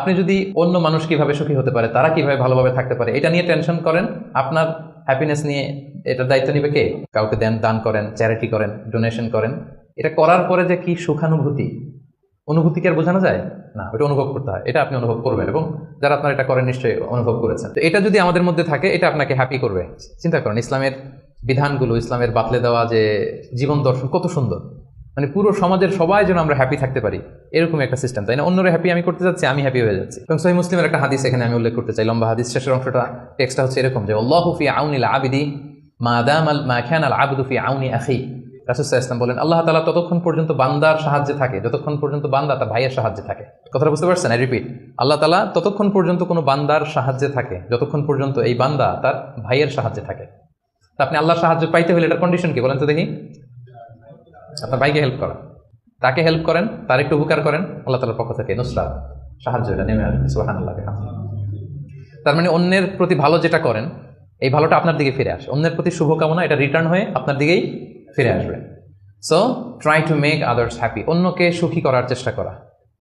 আপনি যদি অন্য মানুষ কিভাবে সুখী হতে পারে, তারা কিভাবে ভালোভাবে থাকতে পারে, এটা নিয়ে টেনশন করেন, আপনার হ্যাপিনেস নিয়ে এটার দায়িত্ব নিবে কে? কাউকে দান করেন, চ্যারিটি করেন, ডোনেশন করেন। এটা করার পরে যে কি সুখানুভূতি, অনুভূতি কি আর বোঝানো যায় না? ওটা অনুভব করতে হয়। এটা আপনি অনুভব করবেন, এবং যারা আপনার এটা করেন নিশ্চয়ই অনুভব করেছেন। তো এটা যদি আমাদের মধ্যে থাকে, এটা আপনাকে হ্যাপি করবে। চিন্তা করেন ইসলামের বিধানগুলো, ইসলামের বাতলে দেওয়া যে জীবন দর্শন কত সুন্দর। মানে পুরো সমাজের সবাই যেন আমরা হ্যাপি থাকতে পারি, এরকম একটা সিস্টেম, তাই না? অন্যরা হ্যাপি আমি করতে যাচ্ছি, আমি হ্যাপি হয়ে যাচ্ছি। এবং সহিহ মুসলিমের একটা হাদিস এখানে আমি উল্লেখ করতে চাই, লম্বা হাদিস, শেষের অংশটা, টেক্সটটা হচ্ছে এরকম যে আল্লাহু ফি আউনিল আবিদি মা কানাল আবদু ফি আউনি আখি। রাসূল সাল্লাল্লাহু আলাইহি ওয়াসাল্লাম বলেন, আল্লাহ তাআলা ততক্ষণ পর্যন্ত বান্দার সাহায্যে থাকে যতক্ষণ পর্যন্ত বান্দা তার ভাইয়ের সাহায্যে থাকে। কথাটা বুঝতে পারছেন? আই রিপিট, আল্লাহ তাআলা ততক্ষণ পর্যন্ত কোনো বান্দার সাহায্যে থাকে যতক্ষণ পর্যন্ত এই বান্দা তার ভাইয়ের সাহায্যে থাকে। তা আপনি আল্লাহর সাহায্য পাইতে হলে এটার কন্ডিশন কি বলেন তো দেখি? আপনার ভাইকে হেল্প করা, তাকে হেল্প করেন, তার একটু উপকার করেন, আল্লাহ তাআলার পক্ষ থেকে নুসরাত, সাহায্য এটা নেমে আসবে। সুবহানাল্লাহ। তার মানে অন্যের প্রতি ভালো যেটা করেন, এই ভালোটা আপনার দিকে ফিরে আসে। অন্যের প্রতি শুভকামনা, এটা রিটার্ন হয়ে আপনার দিকেই ফিরে আসবে। So try to make others happy, অন্যকে সুখী করার চেষ্টা করা।